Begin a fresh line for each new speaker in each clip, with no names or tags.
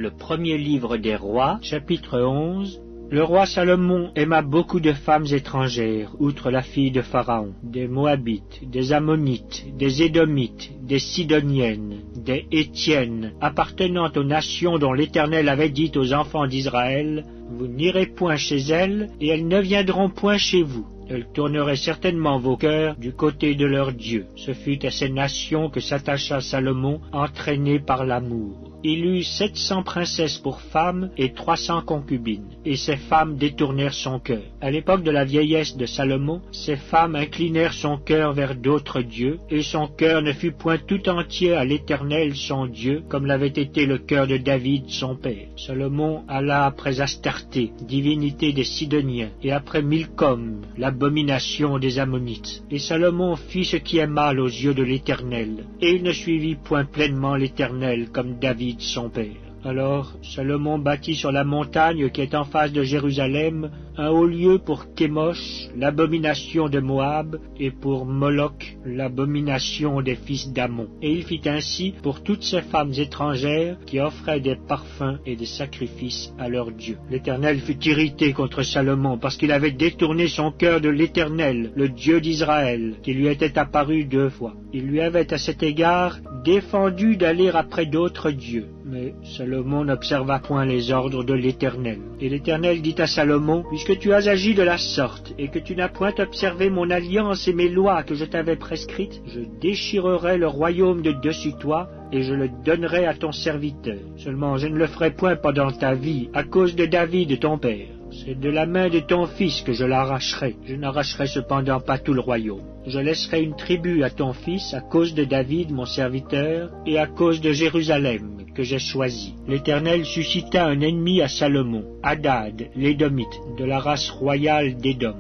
Le premier livre des rois, chapitre 11. Le roi Salomon aima beaucoup de femmes étrangères, outre la fille de Pharaon, des Moabites, des Ammonites, des Édomites, des Sidoniennes, des Hétiennes, appartenant aux nations dont l'Éternel avait dit aux enfants d'Israël, « Vous n'irez point chez elles, et elles ne viendront point chez vous. » Elles tourneraient certainement vos cœurs du côté de leur Dieu. Ce fut à ces nations que s'attacha Salomon, entraîné par l'amour. Il eut 700 princesses pour femmes et 300 concubines, et ces femmes détournèrent son cœur. À l'époque de la vieillesse de Salomon, ces femmes inclinèrent son cœur vers d'autres dieux, et son cœur ne fut point tout entier à l'Éternel son Dieu, comme l'avait été le cœur de David son père. Salomon alla après Astarté, divinité des Sidoniens, et après Milcom, l'abomination des Ammonites. Et Salomon fit ce qui est mal aux yeux de l'Éternel, et il ne suivit point pleinement l'Éternel comme David son père. Alors Salomon bâtit sur la montagne qui est en face de Jérusalem un haut lieu pour Kémosh, l'abomination de Moab, et pour Moloch, l'abomination des fils d'Ammon. Et il fit ainsi pour toutes ces femmes étrangères qui offraient des parfums et des sacrifices à leur Dieu. L'Éternel fut irrité contre Salomon parce qu'il avait détourné son cœur de l'Éternel, le Dieu d'Israël, qui lui était apparu 2 fois. Il lui avait à cet égard défendu d'aller après d'autres dieux. Mais Salomon n'observa point les ordres de l'Éternel. Et l'Éternel dit à Salomon, « Puisque tu as agi de la sorte, et que tu n'as point observé mon alliance et mes lois que je t'avais prescrites, je déchirerai le royaume de dessus toi, et je le donnerai à ton serviteur. Seulement je ne le ferai point pendant ta vie, à cause de David ton père. C'est de la main de ton fils que je l'arracherai. Je n'arracherai cependant pas tout le royaume. Je laisserai une tribu à ton fils à cause de David mon serviteur et à cause de Jérusalem que j'ai choisi. L'Éternel suscita un ennemi à Salomon, Hadad, l'Édomite, de la race royale d'Édom.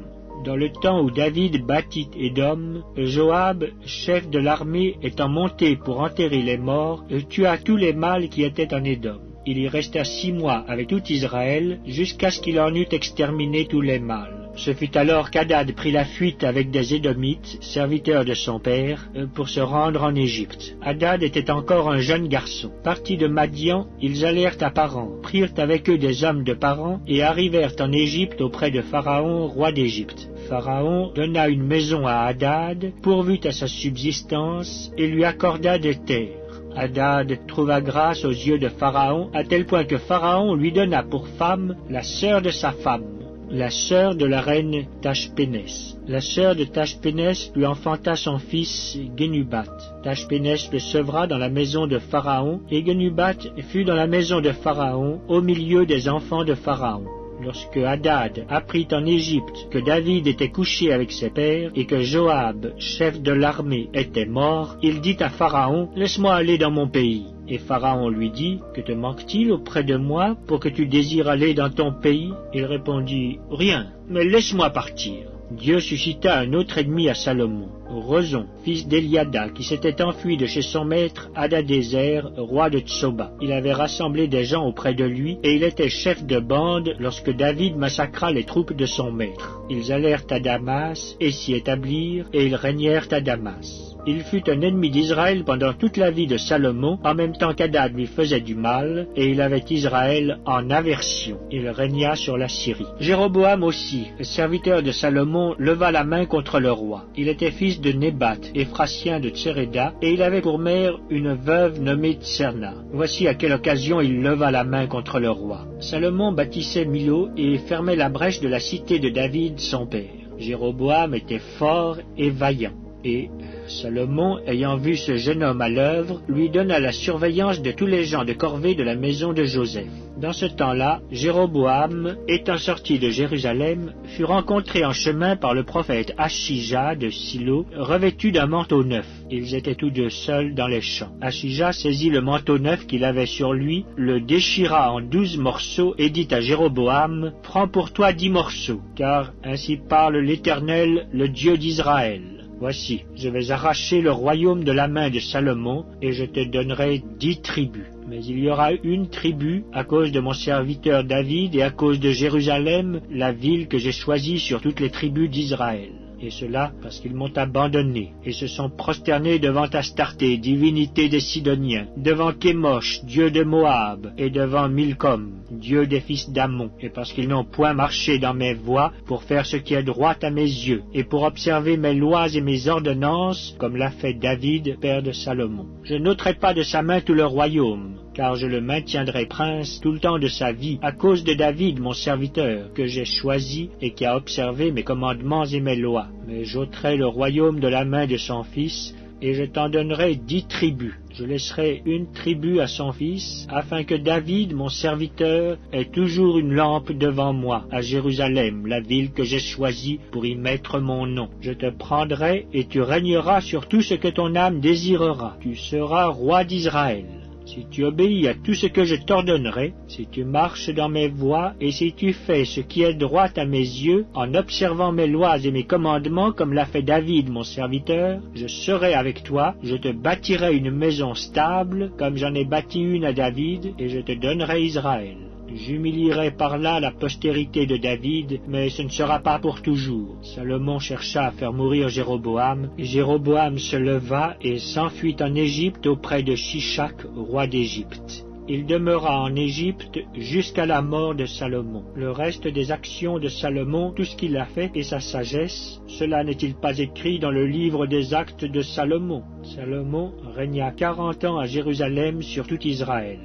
Dans le temps où David bâtit Édom, Joab, chef de l'armée, étant monté pour enterrer les morts, tua tous les mâles qui étaient en Édom. Il y resta 6 mois avec tout Israël, jusqu'à ce qu'il en eût exterminé tous les mâles. Ce fut alors qu'Hadad prit la fuite avec des Édomites, serviteurs de son père, pour se rendre en Égypte. Hadad était encore un jeune garçon. Partis de Madian, ils allèrent à Paran, prirent avec eux des hommes de Paran, et arrivèrent en Égypte auprès de Pharaon, roi d'Égypte. Pharaon donna une maison à Hadad, pourvut à sa subsistance, et lui accorda des terres. Hadad trouva grâce aux yeux de Pharaon, à tel point que Pharaon lui donna pour femme la sœur de sa femme, la sœur de la reine Tachpénès. La sœur de Tachpénès lui enfanta son fils Genubat. Tachpénès le sevra dans la maison de Pharaon, et Genubat fut dans la maison de Pharaon, au milieu des enfants de Pharaon. Lorsque Hadad apprit en Égypte que David était couché avec ses pères et que Joab, chef de l'armée, était mort, il dit à Pharaon, « Laisse-moi aller dans mon pays. » Et Pharaon lui dit, « Que te manque-t-il auprès de moi pour que tu désires aller dans ton pays ?» Il répondit, « Rien, mais laisse-moi partir. » Dieu suscita un autre ennemi à Salomon, Rezon, fils d'Eliada, qui s'était enfui de chez son maître Hadadézer, roi de Tsoba. Il avait rassemblé des gens auprès de lui, et il était chef de bande lorsque David massacra les troupes de son maître. Ils allèrent à Damas et s'y établirent, et ils régnèrent à Damas. Il fut un ennemi d'Israël pendant toute la vie de Salomon, en même temps qu'Hadad lui faisait du mal, et il avait Israël en aversion. Il régna sur la Syrie. Jéroboam aussi, le serviteur de Salomon, leva la main contre le roi. Il était fils de Nébat, Éphrasien de Tséréda, et il avait pour mère une veuve nommée Tserna. Voici à quelle occasion il leva la main contre le roi. Salomon bâtissait Milo et fermait la brèche de la cité de David son père. Jéroboam était fort et vaillant. Et Salomon, ayant vu ce jeune homme à l'œuvre, lui donna la surveillance de tous les gens de corvée de la maison de Joseph. Dans ce temps-là, Jéroboam, étant sorti de Jérusalem, fut rencontré en chemin par le prophète Achija de Silo, revêtu d'un manteau neuf. Ils étaient tous deux seuls dans les champs. Achija saisit le manteau neuf qu'il avait sur lui, le déchira en 12 morceaux et dit à Jéroboam, « Prends pour toi 10 morceaux, car ainsi parle l'Éternel, le Dieu d'Israël. Voici, je vais arracher le royaume de la main de Salomon, et je te donnerai 10 tribus. Mais il y aura une tribu à cause de mon serviteur David et à cause de Jérusalem, la ville que j'ai choisie sur toutes les tribus d'Israël. et cela parce qu'ils m'ont abandonné, et se sont prosternés devant Astarté, divinité des Sidoniens, devant Kémosh, dieu de Moab, et devant Milcom, dieu des fils d'Ammon, et parce qu'ils n'ont point marché dans mes voies pour faire ce qui est droit à mes yeux, et pour observer mes lois et mes ordonnances, comme l'a fait David, père de Salomon. Je n'ôterai pas de sa main tout le royaume, car je le maintiendrai prince tout le temps de sa vie, à cause de David, mon serviteur, que j'ai choisi et qui a observé mes commandements et mes lois. Mais j'ôterai le royaume de la main de son fils, et je t'en donnerai 10 tribus. Je laisserai une tribu à son fils, afin que David, mon serviteur, ait toujours une lampe devant moi, à Jérusalem, la ville que j'ai choisie pour y mettre mon nom. Je te prendrai, et tu régneras sur tout ce que ton âme désirera. Tu seras roi d'Israël. Si tu obéis à tout ce que je t'ordonnerai, si tu marches dans mes voies, et si tu fais ce qui est droit à mes yeux, en observant mes lois et mes commandements, comme l'a fait David mon serviteur, je serai avec toi, je te bâtirai une maison stable, comme j'en ai bâti une à David, et je te donnerai Israël. J'humilierai par là la postérité de David, mais ce ne sera pas pour toujours. Salomon chercha à faire mourir Jéroboam, et Jéroboam se leva et s'enfuit en Égypte auprès de Shishak, roi d'Égypte. Il demeura en Égypte jusqu'à la mort de Salomon. Le reste des actions de Salomon, tout ce qu'il a fait et sa sagesse, cela n'est-il pas écrit dans le livre des actes de Salomon? Salomon régna 40 ans à Jérusalem sur tout Israël.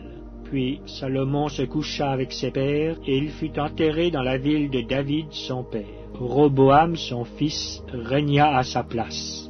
Puis Salomon se coucha avec ses pères, et il fut enterré dans la ville de David son père. Roboam, son fils, régna à sa place.